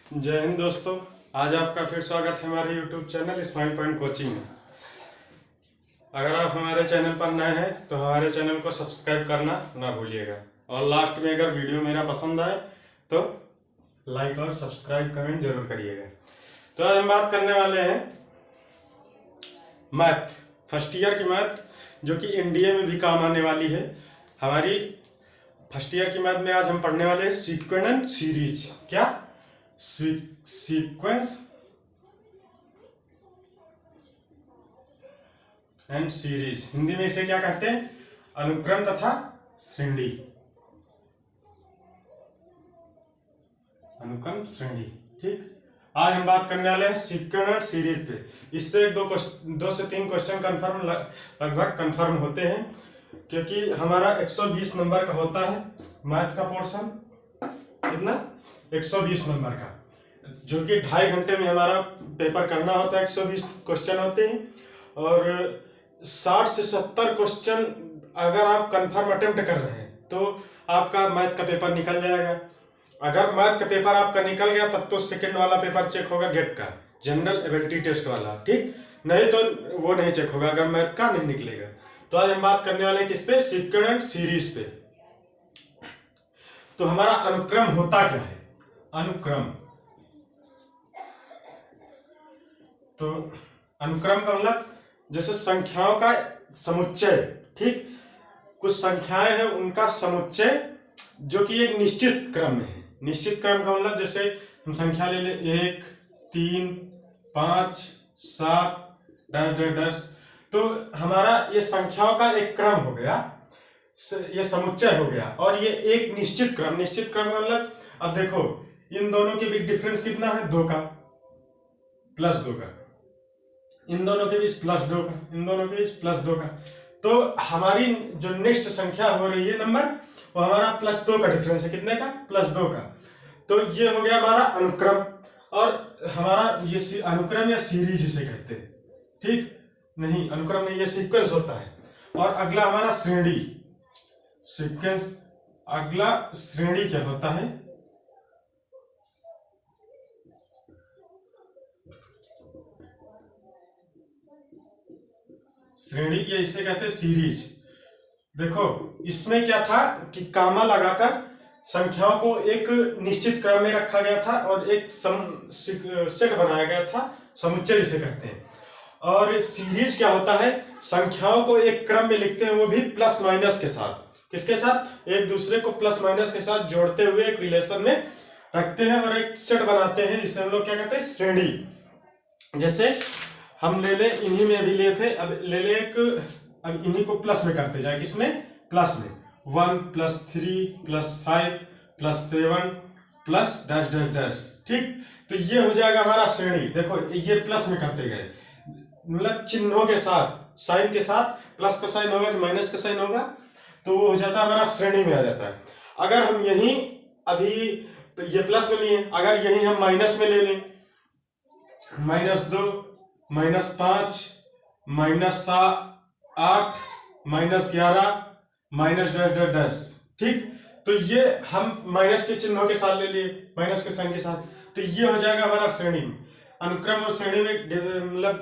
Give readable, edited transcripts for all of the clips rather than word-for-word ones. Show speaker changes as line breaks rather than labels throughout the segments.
जय हिंद दोस्तों। आज आपका फिर स्वागत है हमारे YouTube channel smile point coaching में। अगर आप हमारे चैनल पर नए हैं तो हमारे चैनल को सब्सक्राइब करना ना भूलिएगा, और लास्ट में अगर वीडियो मेरा पसंद आए तो लाइक और सब्सक्राइब कमेंट जरूर करिएगा। तो आज हम बात करने वाले हैं मैथ, फर्स्ट ईयर की मैथ, जो कि एनडीए में भी काम आने वाली है। हमारी फर्स्ट ईयर की मैथ में आज हम पढ़ने वाले हैं सीक्वेंस एंड सीरीज। क्या? Sequence and series. हिंदी में इसे क्या कहते हैं? अनुक्रम तथा श्रेणी। अनुक्रम श्रेणी। ठीक, आज हम बात करने वाले हैं सीक्वेंस एंड सीरीज पे। इससे दो से तीन क्वेश्चन कंफर्म लगभग कंफर्म होते हैं, क्योंकि हमारा 120 नंबर का होता है मैथ का पोर्शन। कितना? 120 नंबर का, जो कि 2.5 घंटे में हमारा पेपर करना होता है। 120 क्वेश्चन होते हैं, और 60 से 70 क्वेश्चन अगर आप कंफर्म अटेम्प्ट कर रहे हैं तो आपका मैथ का पेपर निकल जाएगा। अगर मैथ का पेपर आपका निकल गया तब तो सेकंड वाला पेपर चेक होगा गेट का, जनरल एबिलिटी टेस्ट वाला। ठीक, नहीं तो वो नहीं चेक होगा अगर मैथ का नहीं निकलेगा। तो आज हम बात करने वाले हैं किस पे? सीक्वेंस एंड सीरीज पे। तो हमारा अनुक्रम होता क्या है? अनुक्रम, तो अनुक्रम का मतलब जैसे संख्याओं का समुच्चय। ठीक, कुछ संख्याएं हैं उनका समुच्चय जो कि एक निश्चित क्रम में है। निश्चित क्रम का मतलब जैसे हम संख्या ले ले 1, 3, 5, 7 10, तो हमारा ये संख्याओं का एक क्रम हो गया, ये समुच्चय हो गया। और ये एक निश्चित क्रम। निश्चित क्रम का मतलब, अब देखो इन दोनों के बीच डिफरेंस कितना है? 2 का, प्लस 2 का। इन दोनों के बीच प्लस 2 का, इन दोनों के बीच प्लस 2 का। तो हमारी जो नेक्स्ट संख्या हो रही है नंबर, वो हमारा प्लस 2 का डिफरेंस है। कितने का? प्लस 2 का। तो ये हो गया हमारा अनुक्रम। और हमारा ये अनुक्रम या सीरीज इसे कहते हैं। ठीक, नहीं अनुक्रम नहीं, ये सीक्वेंस होता है। और अगला हमारा श्रेणी। सीक्वेंस, अगला श्रेणी क्या होता है? श्रेणी, ये इसे कहते हैं सीरीज। देखो इसमें क्या था कि कामा लगाकर संख्याओं को एक निश्चित क्रम में रखा गया था और एक सेट बनाया गया था, समुच्चय जिसे कहते हैं। और सीरीज क्या होता है? संख्याओं को एक क्रम में लिखते हैं, वो भी प्लस माइनस के साथ। किसके साथ? एक दूसरे को प्लस माइनस के साथ जोड़ते हुए एक रिलेशन में रखते हैं और एक सेट बनाते हैं, जिसे हम लोग क्या कहते हैं? श्रेणी। जैसे हम ले ले, इन्हीं में भी लिए थे, अब ले ले एक, अब इन्हीं को प्लस में करते जाए। किसमें? प्लस में। 1 + 3 + 5 + 7 + डैश डैश डैश। ठीक, तो ये हो जाएगा हमारा श्रेणी। देखो ये प्लस में करते गए, मतलब चिन्हों के साथ, साइन के साथ, प्लस का साइन होगा कि माइनस का साइन होगा, तो वो हो जाता है हमारा श्रेणी में आ जाता है। अगर हम यही अभी ये प्लस में लिए, अगर यही हम माइनस में ले लें, -2 -5 -8 -11 डैश डैश डैश। ठीक, तो ये हम माइनस के चिन्हों के साथ ले लिए, माइनस के साइन के साथ, तो ये हो जाएगा हमारा श्रेणी में। अनुक्रम और श्रेणी में मतलब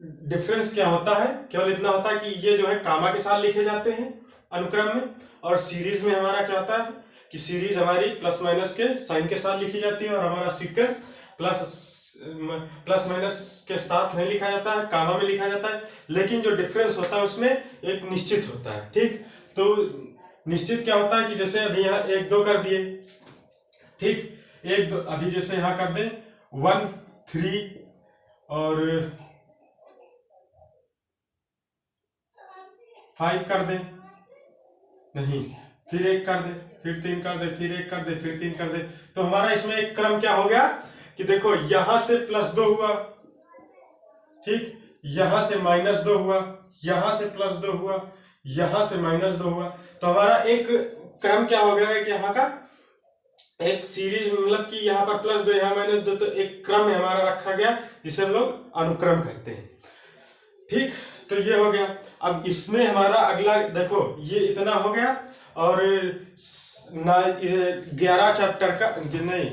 डिफरेंस क्या होता है? केवल इतना होता है कि ये जो है कामा के साथ लिखे जाते हैं अनुक्रम में, और सीरीज में हमारा क्या होता है कि सीरीज हमारी प्लस माइनस के साइन के साथ लिखी जाती है, और हमारा सीक्वेंस प्लस माइनस के साथ नहीं लिखा जाता है, कामा में लिखा जाता है। लेकिन जो डिफरेंस होता है उसमें एक निश्चित होता है। ठीक, तो निश्चित क्या होता है कि जैसे अभी यहाँ 1 2 कर दिए। ठीक, 1 2, अभी जैसे यहाँ कर दें 1 3 और 5 कर दें, नहीं, फिर 1 कर दे, फिर 3 कर दे, फिर 1 कर दे, फिर 3 कर दे, तो हमारा इसमें एक क्रम क्या हो गया कि देखो यहां से +2 हुआ। ठीक, यहां से -2 हुआ, यहां से +2 हुआ, यहां से -2 हुआ। तो हमारा एक क्रम क्या हो गया कि यहाँ का एक सीरीज, मतलब कि यहाँ पर +2 यहाँ -2, तो एक क्रम में हमारा रखा गया, जिसे हम लोग अनुक्रम कहते हैं। ठीक, तो ये हो गया। अब इसमें हमारा अगला देखो, ये इतना हो गया, और 11 चैप्टर का नहीं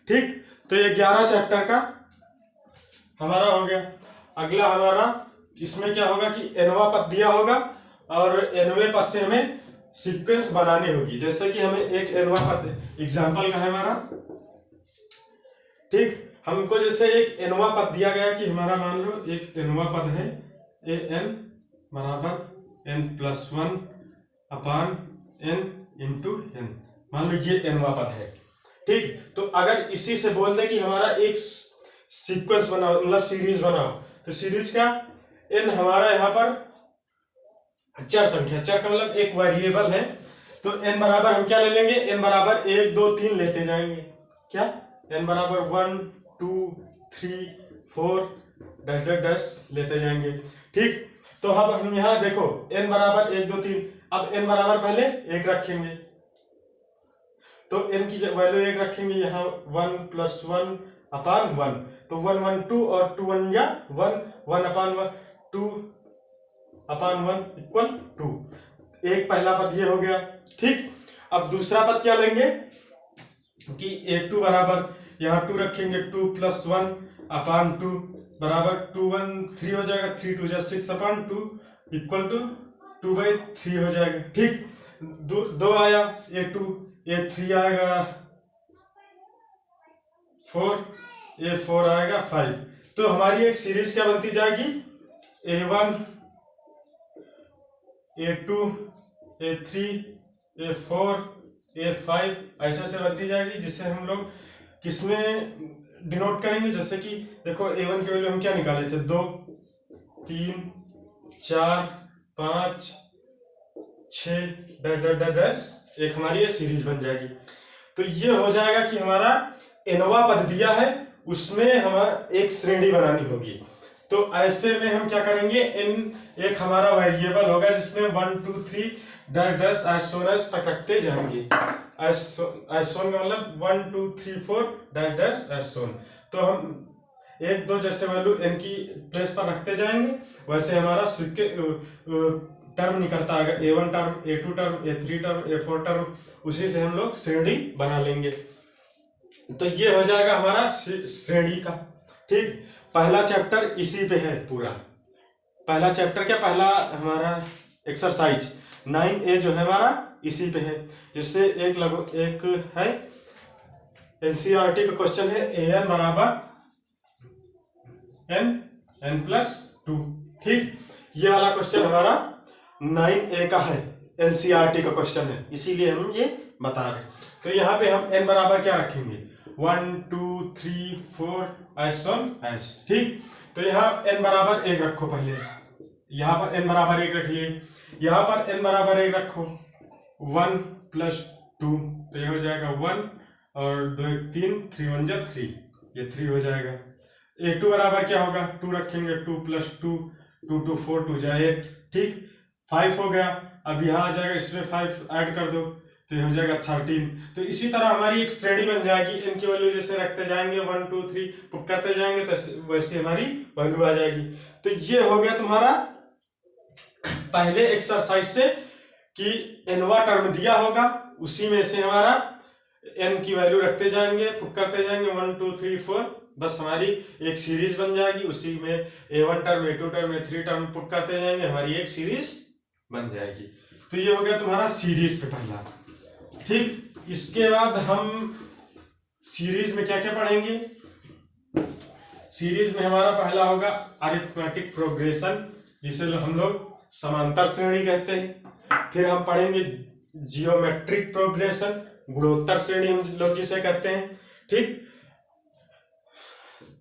ठीक, तो ये 11 चैप्टर का हमारा हो गया। अगला हमारा इसमें क्या होगा कि nवां पद दिया होगा और nवें पद से हमें सीक्वेंस बनानी होगी। जैसे कि हमें एक nवां पद एग्जाम्पल का है हमारा, ठीक, हमको जैसे एक nवां पद दिया गया कि हमारा मान लो एक nवां पद है ए एन बराबर n+1 अपान n इंटू n, मान लो ये nवां पद है, ठीक। तो अगर इसी से बोल दे कि हमारा एक सीक्वेंस बनाओ, मतलब सीरीज बनाओ, तो सीरीज का n हमारा यहाँ पर चर संख्या, चर का मतलब एक वेरिएबल है, तो n बराबर हम क्या ले लेंगे, n बराबर 1 2 3 लेते जाएंगे, क्या n बराबर 1 2 3 4 डैश डैश डैश लेते जाएंगे, ठीक। तो अब हम यहाँ देखो n बराबर 1 2 3, अब n बराबर पहले 1 रखेंगे, तो n की वैल्यू 1 रखेंगे, यहाँ 1+1 अपान 1, तो 1 1 2 और 2 1 या 1 1 अपान 2 अपान 1 इक्वल 2, एक पहला पद ये हो गया, ठीक। अब दूसरा पद क्या लेंगे कि a2 बराबर यहाँ 2 रखेंगे, 2+1 अपान 2 बराबर 2 1 3 हो जाएगा, 3 2 6 अपान 2 इक्वल टू 2/3 हो जाएगा, ठीक। दो आया a2, a3 आएगा 4, a4 आएगा 5, तो हमारी एक सीरीज क्या बनती जाएगी, a1 a2 a3 a4 a5 ऐसे से बनती जाएगी, जिससे हम लोग किसमें डिनोट करेंगे। जैसे कि देखो a1 की वैल्यू हम क्या निकाले थे, 2 3 4 5 6 डैश डैश डैश डैश, एक हमारी ये सीरीज बन जाएगी। तो ये हो जाएगा कि हमारा nवां पद दिया है, उसमें हमारा एक श्रेणी बनानी होगी। तो ऐसे में हम क्या करेंगे, n एक हमारा वेरिएबल होगा जिसमें 1 2 3 डैश डैश एज तक रखते जाएंगे, एज का मतलब 1 2 3 4 डैश डैश एज। तो हम 1 2 जैसे वैल्यू n की प्लेस पर रखते जाएंगे, वैसे हमारा टर्म निकलता है, a1 term a2 term a3 term a4 term, उसी से हम लोग श्रेणी बना लेंगे। तो ये हो जाएगा हमारा श्रेणी का, ठीक। पहला चैप्टर इसी पे है पूरा, पहला चैप्टर क्या, पहला हमारा एक्सरसाइज 9A जो है हमारा इसी पे है, जिससे एक है एनसीईआरटी का क्वेश्चन है an बराबर n+2, ठीक। ये वाला क्वेश्चन हमारा 9A का है, एनसीईआरटी का क्वेश्चन है, इसीलिए हम ये बता रहे हैं। तो यहाँ पे हम n बराबर क्या रखेंगे, 1 2 3 4 ऐस, ठीक। तो यहाँ n बराबर 1 रखो, पहले यहाँ पर n बराबर 1 रख लिए, यहाँ पर n बराबर 1 रखो, 1 + 2, तो ये हो जाएगा 1 और 2 1 3 3 1 जा 3, ये 3 हो जाएगा। a2 बराबर क्या होगा, 2 रखेंगे, 2 + 2 2 2 4 2 जा 8, ठीक, 5 हो गया। अब यहाँ आ जाएगा, इसमें 5 ऐड कर दो, तो ये हो जाएगा 13। तो इसी तरह हमारी एक श्रेणी बन जाएगी, n की वैल्यू जैसे रखते जाएंगे 1 2 3 पुट करते जाएंगे, तो वैसे हमारी वैल्यू आ जाएगी। तो ये हो गया तुम्हारा पहले एक्सरसाइज से कि nवां टर्म दिया होगा, उसी में से हमारा n की वैल्यू रखते जाएंगे, पुट करते जाएंगे 1 2 3 4, बस हमारी एक सीरीज बन जाएगी, उसी में a1 term a2 term a3 term put करते जाएंगे, हमारी एक सीरीज बन जाएगी। तो ये हो गया तुम्हारा सीरीज पे पहला, ठीक। इसके बाद हम सीरीज में क्या क्या पढ़ेंगे, सीरीज में हमारा पहला होगा अरिथमेटिक प्रोग्रेशन, जिसे हम लोग समांतर श्रेणी कहते हैं। फिर हम पढ़ेंगे जियोमेट्रिक प्रोग्रेशन, गुणोत्तर श्रेणी हम लोग जिसे कहते हैं, ठीक।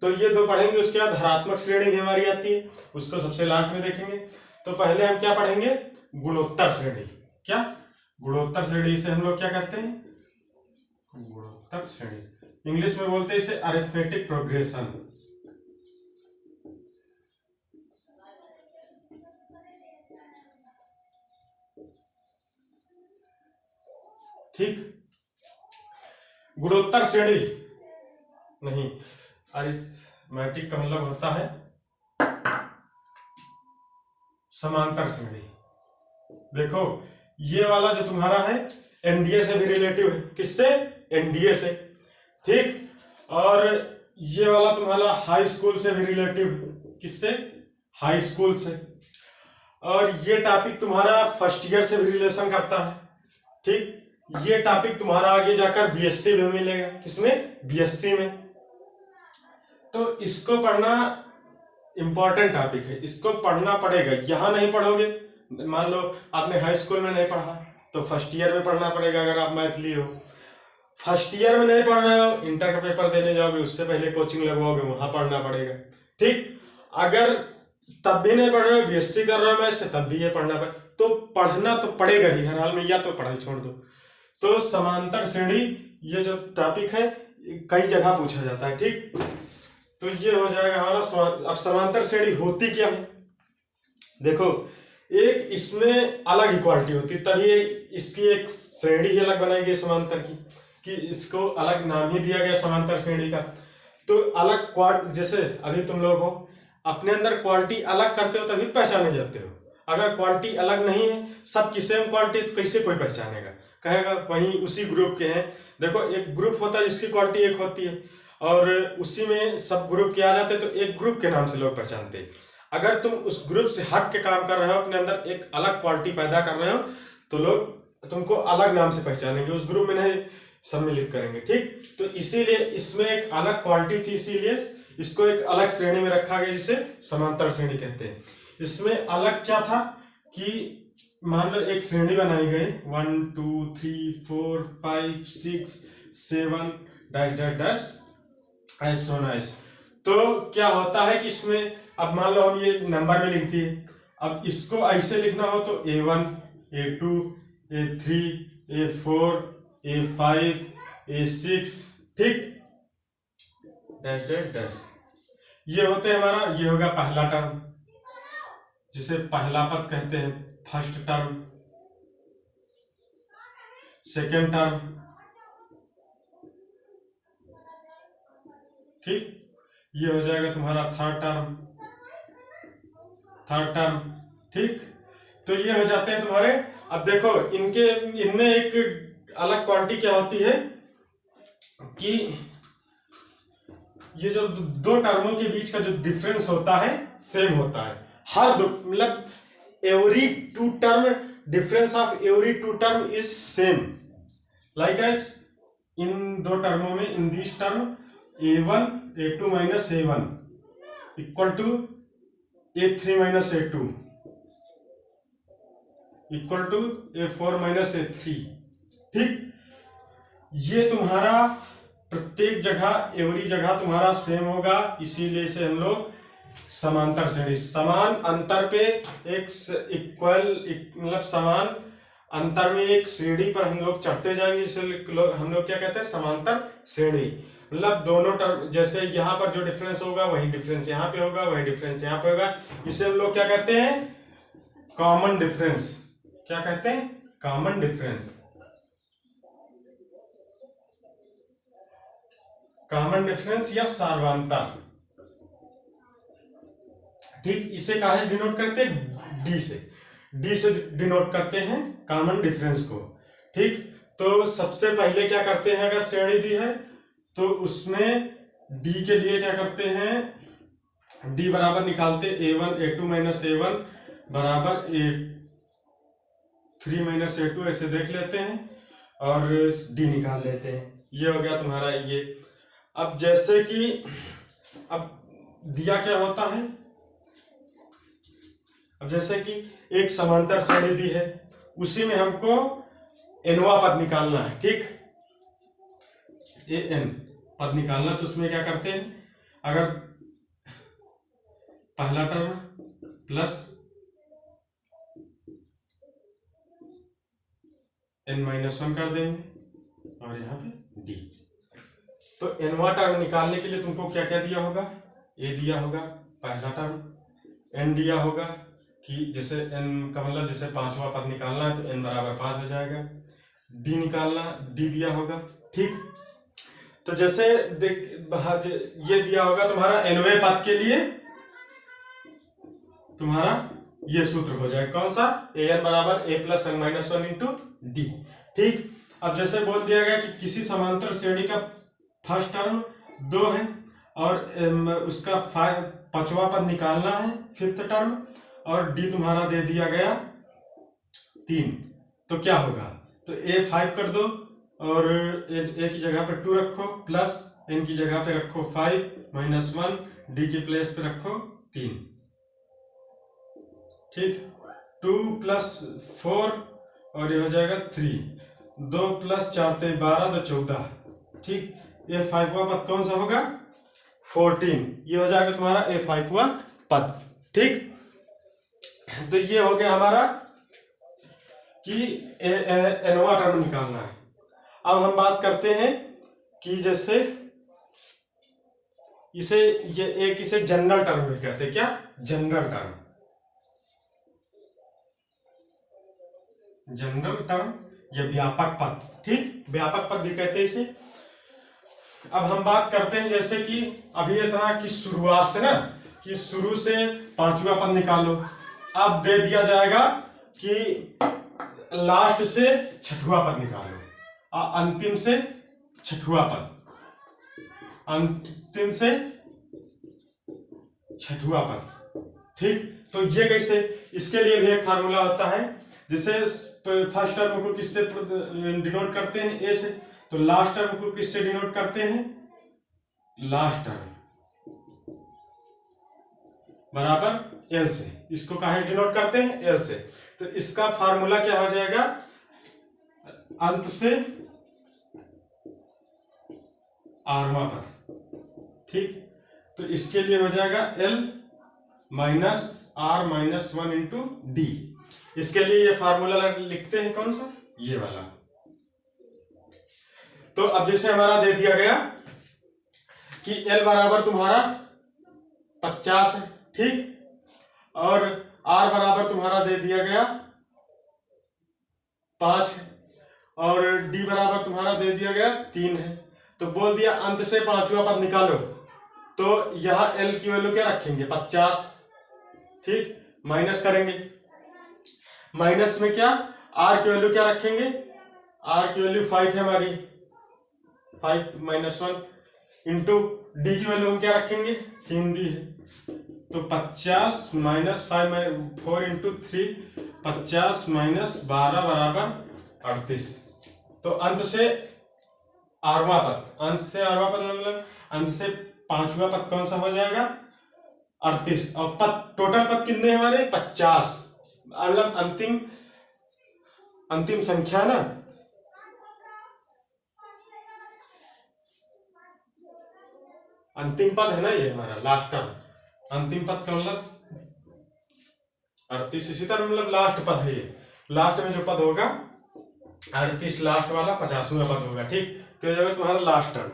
तो ये दो पढ़ेंगे। उसके बाद धनात्मक श्रेणी भी हमारी आती है, उसको सबसे लास्ट में देखेंगे। तो पहले हम क्या पढ़ेंगे, गुणोत्तर श्रेणी। क्या गुणोत्तर श्रेणी से हम लोग क्या कहते हैं, गुणोत्तर श्रेणी, इंग्लिश में बोलते हैं इसे अरिथमेटिक प्रोग्रेशन, ठीक। गुणोत्तर श्रेणी नहीं, अरिथमेटिक का मतलब होता है समांतर श्रेणी। देखो ये वाला जो तुम्हारा है एनडीए से भी रिलेटिव है, किससे, एनडीए से, ठीक। और ये वाला तुम्हारा हाई स्कूल से भी रिलेटिव, किससे? हाई स्कूल से। और ये टॉपिक तुम्हारा फर्स्ट ईयर से भी रिलेशन करता है, ठीक। ये टॉपिक तुम्हारा आगे जाकर बीएससी में मिलेगा, किसमें? बीएससी में। तो इसको पढ़ना इंपॉर्टेंट टॉपिक है, इसको पढ़ना पड़ेगा। यहां नहीं पढ़ोगे, मान लो आपने हाई स्कूल में नहीं पढ़ा तो फर्स्ट ईयर में पढ़ना पड़ेगा। अगर आप मैथ लिए हो, फर्स्ट ईयर में नहीं पढ़ रहे हो, इंटर का पेपर देने जाओगे उससे पहले कोचिंग लगवाओगे, वहां पढ़ना पड़ेगा, ठीक। अगर तब भी नहीं पढ़ रहे हो, बीएससी कर रहे हो मैथ से, तब भी ये पढ़ना पड़ेगा। तो पढ़ना तो पड़ेगा ही हर हाल में, या तो पढ़ाई छोड़ दो। तो समांतर श्रेणी ये जो टॉपिक है कई जगह पूछा जाता है, ठीक। तो ये हो जाएगा हमारा। अब समांतर श्रेणी होती क्या है? देखो, एक इसमें अलग इक्वालिटी होती, तभी इसकी एक श्रेणी ही अलग बनाई गई समांतर की, कि इसको अलग नाम ही दिया गया समांतर श्रेणी का। तो अलग जैसे अभी तुम लोग हो, अपने अंदर क्वालिटी अलग करते हो तभी पहचाने जाते हो। अगर क्वालिटी अलग नहीं है, सब की सेम क्वालिटी, तो कैसे कोई पहचानेगा? कहेगा वहीं उसी ग्रुप के हैं। देखो, एक ग्रुप होता है जिसकी क्वालिटी एक होती है, और उसी में सब ग्रुप के आ जाते, तो एक ग्रुप के नाम से लोग पहचानते हैं। अगर तुम उस ग्रुप से हट के काम कर रहे हो, अपने अंदर एक अलग क्वालिटी पैदा कर रहे हो, तो लोग तुमको अलग नाम से पहचानेंगे, उस ग्रुप में नहीं सम्मिलित करेंगे, ठीक। तो इसीलिए इसमें एक अलग क्वालिटी थी, इसीलिए इसको एक अलग श्रेणी में रखा गया, जिसे समांतर श्रेणी कहते हैं। इसमें अलग क्या था कि मान लो एक श्रेणी बनाई गई 1 2 3 4 5 6 7 डैश डैश डैश ऐसा ना ऐसा। तो क्या होता है कि इसमें अब मान लो हम ये नंबर में लिख दिए, अब इसको ऐसे लिखना हो तो A1 A2 A3 A4 A5 A6, ठीक, डैश डैश डैश। ये होते हैं हमारा, ये होगा पहला टर्म जिसे पहला पद कहते हैं, फर्स्ट टर्म, सेकेंड टर्म, ठीक। ये हो जाएगा तुम्हारा थर्ड टर्म, ठीक। तो ये हो जाते हैं तुम्हारे। अब देखो, इनमें एक अलग क्वालिटी क्या होती है कि ये जो दो टर्मों के बीच का जो डिफरेंस होता है सेम होता है। हर दो, मतलब every two term, difference of every two term is same, like as in दो टर्मों में, in this term A1 A2 minus A1 equal to A3 minus A2 equal to A4 minus A3, ठीक। ये तुम्हारा प्रत्येक जगह, एवरी जगह तुम्हारा सेम होगा, इसीलिए इसे हम लोग समांतर श्रेणी, समान अंतर पे एक इक्वल, मतलब समान अंतर में एक श्रेणी पर हम लोग चढ़ते जाएंगे, इसे हम लोग क्या कहते हैं? समांतर श्रेणी। मतलब दोनों टर्म, जैसे यहाँ पर जो डिफरेंस होगा वही डिफरेंस यहाँ पे होगा, वही डिफरेंस यहाँ पे होगा, इसे हम लोग क्या कहते हैं? Common difference. क्या कहते हैं? Common difference. कॉमन डिफरेंस या सार्वंतर, ठीक। इसे कहा है डिनोट करते हैं? डी से डिनोट करते हैं कॉमन डिफरेंस को, ठीक। तो सबसे पहले क्या करते हैं, अगर श्रेणी दी है तो उसमें डी के लिए क्या करते हैं? डी बराबर निकालते A1 A2 माइनस A1 बराबर A3 माइनस A2, ऐसे देख लेते हैं और डी निकाल लेते हैं। ये हो गया तुम्हारा ये। अब जैसे कि अब दिया क्या होता है, अब जैसे कि एक समांतर श्रेणी दी है, उसी में हमको nवां पद निकालना है, ठीक। an पद निकालना, तो उसमें क्या करते हैं? अगर पहला टर्म प्लस n-1 कर देंगे और यहाँ पे d। तो nवां टर्म निकालने के लिए तुमको क्या क्या दिया होगा? a दिया होगा पहला टर्म, n दिया होगा कि जैसे n का मतलब जैसे पांचवा पद निकालना है तो n बराबर 5 हो जाएगा, d निकालना, d दिया होगा, ठीक। तो जैसे ये दिया होगा तुम्हारा nवें पद के लिए, तुम्हारा ये सूत्र हो जाए कौन सा? an बराबर a plus n minus 1 into D, ठीक। अब जैसे बोल दिया गया कि किसी समांतर श्रेणी का फर्स्ट टर्म 2 है, और उसका 5वां पद निकालना है, 5th टर्म, और डी तुम्हारा दे दिया गया 3। तो क्या होगा, तो ए 5 कर दो, और ए की जगह पे 2 रखो, प्लस एन की जगह पे रखो 5 -1, डी की प्लेस पे रखो 3। ठीक, 2 + 4 और ये हो जाएगा 3, 2 + 4 = 12, 2 = 14। ठीक, ये 5वां पद कौन सा होगा, 14। ये हो जाएगा तुम्हारा ए 5वां पद। ठीक, तो ये हो गया हमारा कि nवां टर्म निकालना है। अब हम बात करते हैं कि जैसे इसे जनरल टर्म भी कहते हैं। क्या, जनरल टर्म, जनरल टर्म या व्यापक पद। ठीक, व्यापक पद भी कहते हैं इसे। अब हम बात करते हैं जैसे कि अभी ये था कि शुरुआत से ना, कि शुरू से 5वां पद निकालो। अब दे दिया जाएगा कि लास्ट से 6वां पद निकालो, अंतिम से 6वां पद, अंतिम से 6वां पद। ठीक, तो ये कैसे, इसके लिए भी एक फार्मूला होता है। जैसे फर्स्ट टर्म को किससे डिनोट करते हैं, ए से, तो लास्ट टर्म को किससे डिनोट करते हैं, लास्ट टर्म बराबर एल से। इसको कहाँ डिनोट करते हैं, एल से। तो इसका फार्मूला क्या हो जाएगा, अंत से 8वां पद। ठीक, तो इसके लिए हो जाएगा L - R - 1 इंटू डी। इसके लिए ये फार्मूला लिखते हैं कौन सा, ये वाला। तो अब जैसे हमारा दे दिया गया कि L बराबर तुम्हारा 50 है। ठीक, और R बराबर तुम्हारा दे दिया गया 5 है, और D बराबर तुम्हारा दे दिया गया 3 है। तो बोल दिया अंत से 5वां पद निकालो, तो यहां L की वैल्यू क्या रखेंगे, 50। ठीक, माइनस करेंगे, माइनस में क्या, R की वैल्यू क्या रखेंगे, R की वैल्यू 5 है हमारी, 5 - 1 इंटू डी की वैल्यू हम क्या रखेंगे, 3 दी है। तो 50 - 5 4 इंटू 3, 50 - 12 बराबर 38। तो अंत से 8वां पद, अंत से 8वां पद मतलब अंत से 5वां पद कौन सा हो जाएगा, 38। और पद, टोटल पद कितने हमारे, 50। मतलब अंतिम संख्या ना, अंतिम पद है ना ये हमारा लास्ट टर्म, अंतिम पद का मतलब 38। इसी तरह मतलब लास्ट पद है ये, लास्ट में जो पद होगा 38 लास्ट वाला 50वां पद होगा। ठीक, तो ये होगा तुम्हारा लास्ट टर्म।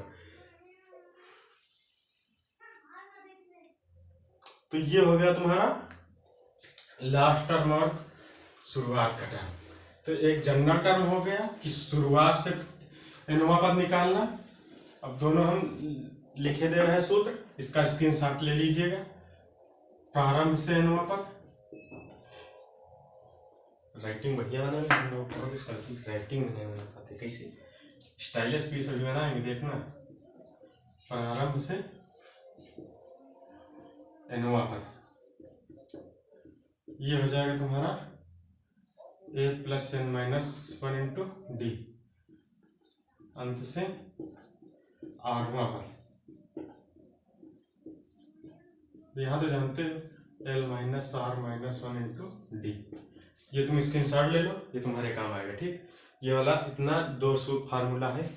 तो ये हो गया तुम्हारा लास्ट टर्म और शुरुआत का टर्म। तो एक जनरल टर्म हो गया कि शुरुआत से nवां पद निकालना। अब दोनों हम लिखे दे रहे हैं सूत्र, इसका स्क्रीनशॉट ले लीजिएगा। प्रारंभ से nवां पद, राइटिंग बढ़िया बनाएंगे हम लोग, राइटिंग नहीं बना पाते, कैसे स्टाइलिश पीस अभी बनाएंगे देखना। प्रारंभ से nवां पद, ये हो जाएगा तुम्हारा a + n - 1 इंटू डी, अंत से 8वां पद। यहाँ तो जानते हो L - R - 1 इंटू डी। ये तुम स्क्रीनशॉट ले लो, ये तुम्हारे काम आएगा। ठीक, ये वाला इतना 200 फार्मूला है।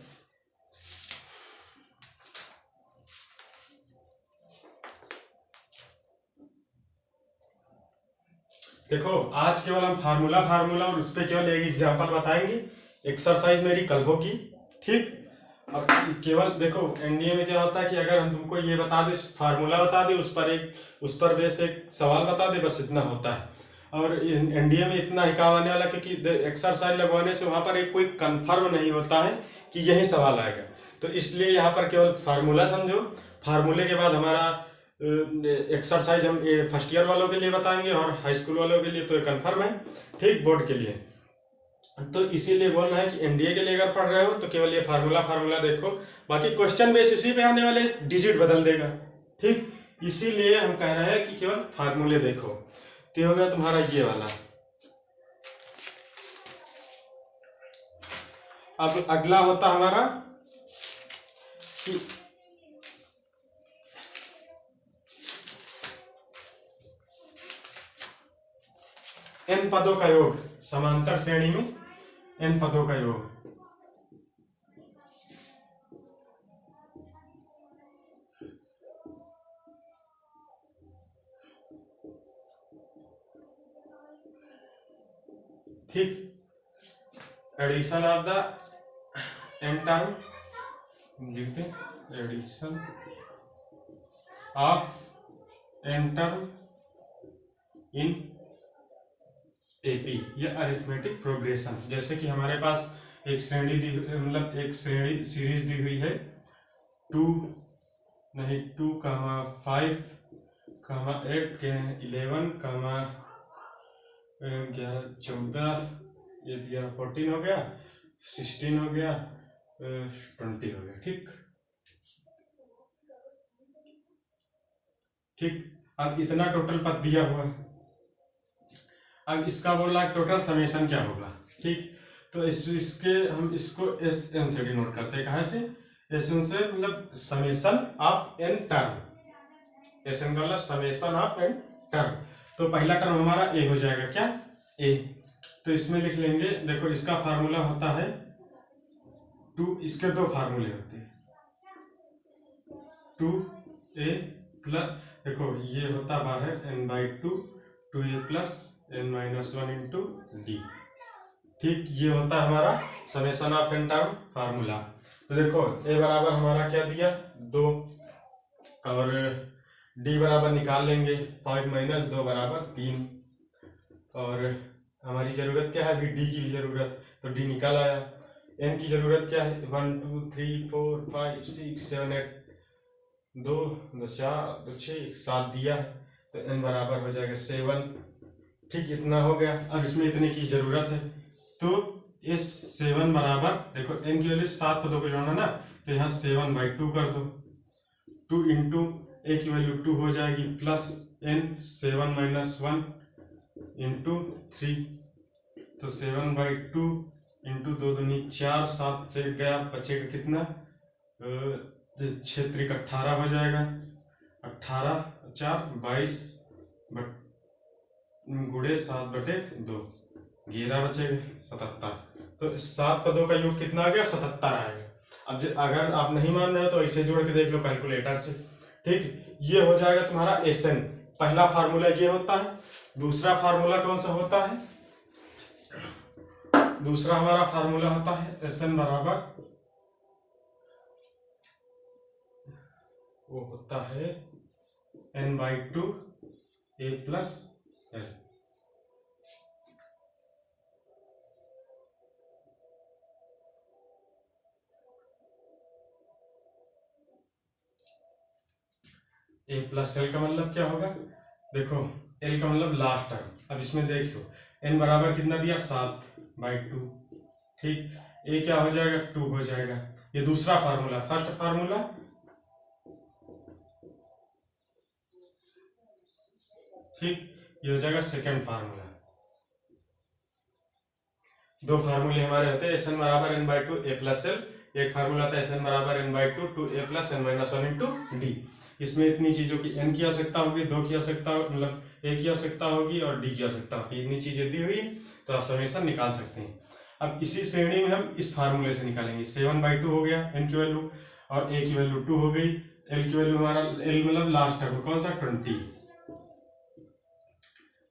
देखो आज केवल हम फार्मूला और उस पर केवल एक एग्जांपल बताएंगे। एक्सरसाइज मेरी कल होगी। ठीक, अब केवल देखो एनडीए में क्या होता है कि अगर हम तुमको ये बता दे, फार्मूला बता दे, उस पर बेस एक सवाल बता दे, बस इतना होता है। और एनडीए में इतना ही काम आने वाला, क्योंकि एक्सरसाइज लगवाने से वहां पर एक कोई कंफर्म नहीं होता है कि यही सवाल आएगा। तो इसलिए यहाँ पर केवल फार्मूला समझो। फार्मूले के बाद हमारा एक्सरसाइज हम फर्स्ट ईयर वालों के लिए बताएंगे और हाई स्कूल वालों के लिए तो कंफर्म है। ठीक, बोर्ड के लिए तो इसीलिए बोल रहे हैं कि एनडीए के लिए अगर पढ़ रहे हो तो केवल ये फार्मूला देखो, बाकी क्वेश्चन बेस इसी पे आने वाले, डिजिट बदल देगा। ठीक, इसीलिए हम कह रहे हैं कि केवल फार्मूले देखो। तो ये हो गया तुम्हारा ये वाला। अब अगला होता हमारा कि एन पदों का योग, समांतर श्रेणी में एन पदों का योग। ठीक, addition of the N term, लिखते addition of N term in AP, ये अरिथमेटिक प्रोग्रेशन। जैसे कि हमारे पास एक श्रेणी दी, मतलब एक श्रेणी सीरीज दी हुई है 2,5, 8 के 11, 14, ये दिया 14 हो गया, 16 हो गया, 20 हो गया। ठीक, अब इतना टोटल पद दिया हुआ है। अब इसका बोल रहा है टोटल समेशन क्या होगा। ठीक, तो इसके हम इसको एस एन से डिनोट करते हैं। कहाँ से? एस एन से, मतलब summation of N term, S n का मतलब समेशन ऑफ एन टर्म। तो पहला टर्म हमारा ए हो जाएगा, क्या? ए। तो इसमें लिख लेंगे, देखो इसका फार्मूला होता है 2, इसके दो फार्मूले होते हैं 2a प्लस, देखो ये होता बाहर n/2, 2a plus n-1 into D. ठीक, ये होता है हमारा summation of N term formula. तो देखो a बराबर हमारा क्या दिया 2, और d बराबर निकाल लेंगे 5 - 2 बराबर 3, और हमारी जरूरत क्या है अभी? d की भी जरूरत, तो d निकल आया। n की जरूरत क्या है? 1 2 3 4 5 6 7 8, 2 2 4 2 6 7 दिया है, तो n बराबर हो जाएगा 7। ठीक, इतना हो गया। अब इसमें इतने की जरूरत है, तो इस 7 बराबर, देखो n की वैल्यू 7 पदों को जोड़ना ना, तो यहाँ 7/2 कर दो, 2 इंटू a की वैल्यू 2 हो जाएगी, प्लस n 7 - 1 इंटू 3, तो 7/2 इंटू 2 दूनी 4, 7 से गया, बचेगा कितना? 6 त्रिक 18 हो जाएगा, 18 4 22 गुणे 7/2, 11 बचेगा 77। तो 7 पदों का योग कितना आ गया? 77 आएगा। अब अगर आप नहीं मान रहे हो तो ऐसे जोड़ के देख लो कैलकुलेटर से। ठीक, ये हो जाएगा तुम्हारा एसएन। पहला फार्मूला ये होता है। दूसरा फार्मूला कौन सा होता है? दूसरा हमारा फार्मूला होता है एसएन बराबर, वो होता है n/2 a plus L. A plus L का मतलब क्या होगा? देखो एल का मतलब लास्ट टर्म। अब इसमें देख लो n बराबर कितना दिया? 7/2। ठीक, ए क्या हो जाएगा? 2 हो जाएगा। ये दूसरा फार्मूला। फर्स्ट फार्मूला, ठीक, ये हो जाएगा सेकेंड फार्मूला। दो फार्मूले हमारे होते हैं, एस एन बराबर n/2 a प्लस एल। एक फार्मूला था एस एन बराबर n/2 2a plus n-1 into D. इसमें इतनी चीजों की n की आवश्यकता होगी, 2 की आवश्यकता, मतलब a की आवश्यकता होगी और d की आवश्यकता होगी। इतनी चीजें दी हुई तो आप समेशन निकाल सकते हैं। अब इसी श्रेणी में हम इस फार्मूले से निकालेंगे। 7/2 हो गया n की वैल्यू, और a की वैल्यू 2 हो गई। l की वैल्यू हमारा, l मतलब लास्ट टर्म कौन सा? 20।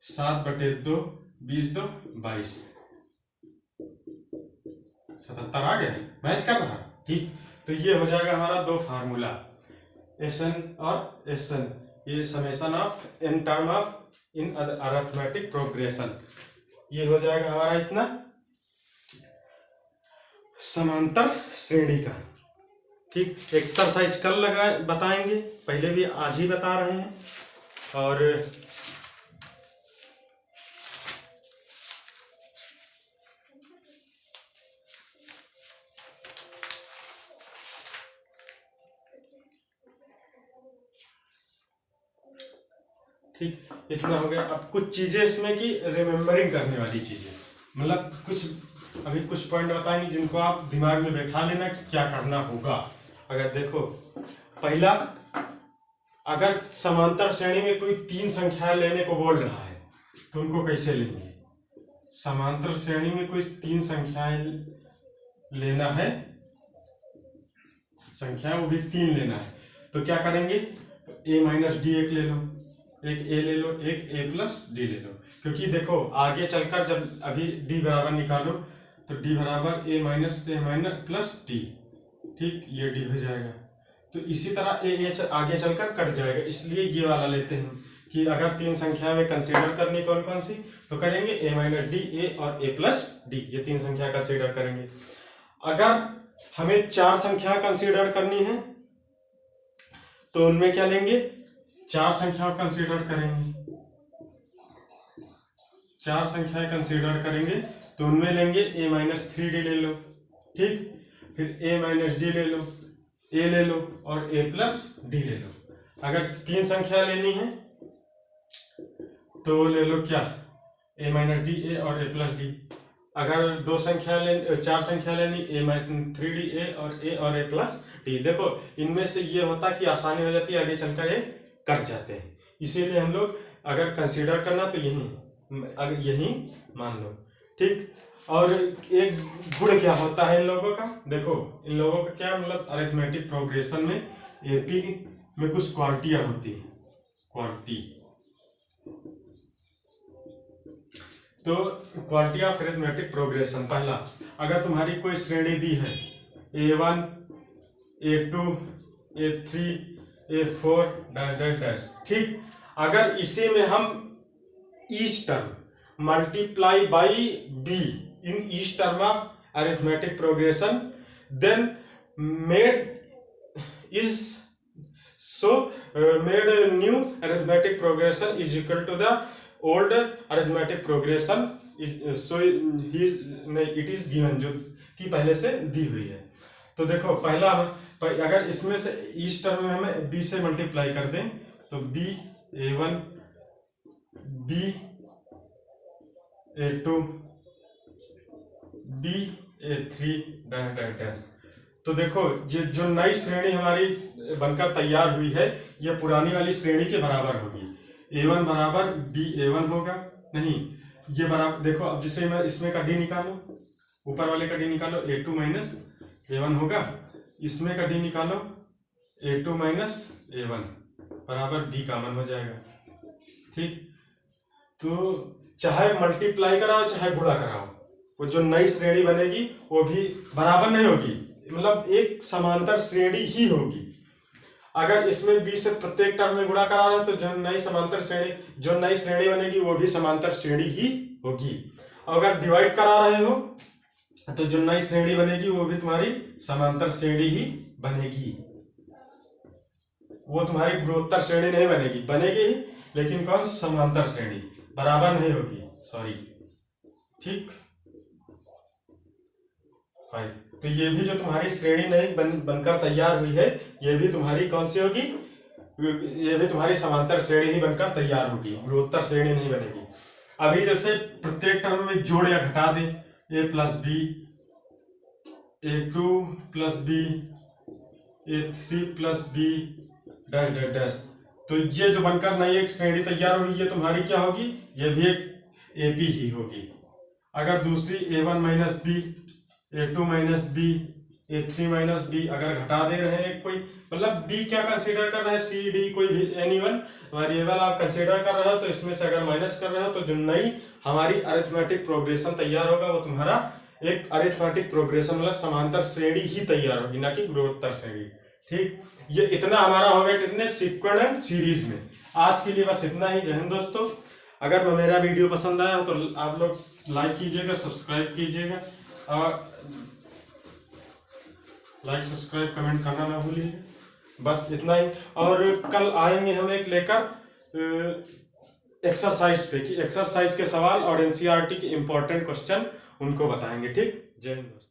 7/2 20 2 22, 77 आ गया, मैच कर रहा। ठीक, तो ये हो जाएगा हमारा दो फार्मूला, एस एन और एस एन। ये summation of N term of in arithmetic progression. ये हो जाएगा हमारा इतना समांतर श्रेणी का। ठीक, एक्सरसाइज कल लगाए बताएंगे, पहले भी आज ही बता रहे हैं। और ठीक, इतना हो गया। अब कुछ चीजें इसमें की रिमेम्बरिंग करने वाली चीजें, मतलब कुछ अभी कुछ पॉइंट बताएंगे जिनको आप दिमाग में बैठा लेना कि क्या करना होगा। अगर देखो, पहला, अगर समांतर श्रेणी में कोई 3 संख्याएं लेने को बोल रहा है तो उनको कैसे लेंगे। समांतर श्रेणी में कोई 3 संख्याएं लेना है, संख्या वो भी 3 लेना है, तो क्या करेंगे, a माइनस डी एक ले लो, एक a ले लो, एक a प्लस डी ले लो। क्योंकि देखो आगे चलकर जब अभी d बराबर निकालो तो d बराबर a माइनस प्लस डी, ठीक, ये d हो जाएगा। तो इसी तरह a आगे चलकर कट जाएगा, इसलिए ये वाला लेते हैं कि अगर 3 संख्या में कंसीडर करनी कौन कौन सी, तो करेंगे a माइनस डी, a और a प्लस डी, ये 3 संख्या कंसीडर करेंगे। अगर हमें 4 संख्या कंसीडर करनी है तो उनमें क्या लेंगे, 4 संख्या कंसीडर करेंगे, 4 संख्याएं कंसीडर करेंगे तो उनमें लेंगे a माइनस 3d ले लो, ठीक, फिर a माइनस डी ले लो, a ले लो और a प्लस डी ले लो। अगर 3 संख्या लेनी है तो ले लो क्या, a माइनस डी a और a प्लस डी। अगर 4 संख्या लेनी, a माइनस 3d a और a प्लस डी। देखो इनमें से ये होता कि आसानी हो जाती है, आगे चलकर ये कट जाते हैं, इसीलिए हम लोग अगर कंसीडर करना तो यही मान लो, ठीक। और एक गुण क्या होता है इन लोगों का, देखो इन लोगों का क्या मतलब, अरिथमेटिक प्रोग्रेशन में एपी में कुछ क्वांटिटियां होती है, क्वांटिटी। तो क्वांटिटी ऑफ अरिथमेटिक प्रोग्रेशन, पहला, अगर तुम्हारी कोई श्रेणी दी है a1 a2 a3 a4 dash dash dash, ठीक, अगर इसी में हम each term multiply by b in each term of arithmetic progression, then made new arithmetic progression is equal to the old arithmetic progression, so it is given, जो कि पहले से दी हुई है। तो देखो पहला, अगर इसमें से इस टर्म में हमें b से मल्टीप्लाई कर दें तो b a1 b a2 b a3 dash dash dash. तो देखो जो नई श्रेणी हमारी बनकर तैयार हुई है ये पुरानी वाली श्रेणी के बराबर होगी। a1 बराबर b a1 होगा, नहीं ये बराबर, देखो अब जिसे मैं इसमें का d निकालो, ऊपर वाले का d निकालो, a2 माइनस a1 होगा, इसमें का d निकालो, a2 माइनस a1 बराबर d कॉमन हो जाएगा, ठीक। तो चाहे मल्टीप्लाई कराओ चाहे गुणा कराओ, वो जो नई श्रेणी बनेगी वो भी बराबर नहीं होगी, मतलब एक समांतर श्रेणी ही होगी। अगर इसमें b से प्रत्येक टर्म में गुणा करा रहे हो तो जो नई श्रेणी बनेगी वो भी समांतर श्रेणी ही होगी। और अगर डिवाइड करा रहे हो तो जो नई श्रेणी बनेगी वो भी तुम्हारी समांतर श्रेणी ही बनेगी, वो तुम्हारी गुणोत्तर श्रेणी नहीं बनेगी ही, लेकिन कौन, समांतर श्रेणी, बराबर नहीं होगी, सॉरी, ठीक। तो ये भी जो तुम्हारी श्रेणी नहीं बनकर तैयार हुई है ये भी तुम्हारी कौन सी होगी, ये भी तुम्हारी समांतर श्रेणी ही बनकर तैयार होगी, गुणोत्तर श्रेणी नहीं बनेगी। अभी जैसे प्रत्येक टर्म में जोड़ या घटा दे, a plus b, a2 plus b, a3 plus b dash dash dash, तो ये जो बनकर नई एक श्रेणी तैयार हुई है तुम्हारी क्या होगी, ये भी एक AP ही होगी। अगर दूसरी a1 minus b, a2 minus b, a3 minus b, अगर घटा दे रहे हैं कोई, मतलब b क्या कंसीडर कर रहे हैं, सी डी कोई भी एनी वन वेरिएबल आप कंसीडर कर रहे हो, तो इसमें से अगर माइनस कर रहे हो तो जो नई हमारी अरिथमेटिक प्रोग्रेशन तैयार होगा वो तुम्हारा एक अरिथमेटिक प्रोग्रेशन मतलब समांतर श्रेणी ही तैयार होगी, ना कि गुणोत्तर श्रेणी, ठीक। ये इतना हमारा हो गया कितने, सीक्वेंट सीरीज में। आज के लिए बस इतना ही। जय हिंद दोस्तों। अगर मेरा वीडियो पसंद आया हो तो आप लोग लाइक कीजिएगा, सब्सक्राइब कीजिएगा, और लाइक सब्सक्राइब कमेंट करना ना भूलिए। बस इतना ही। और कल आएंगे हम एक लेकर एक्सरसाइज पे, कि एक्सरसाइज के सवाल और एनसीईआरटी के इंपॉर्टेंट क्वेश्चन उनको बताएंगे, ठीक। जय हिंद दोस्तों।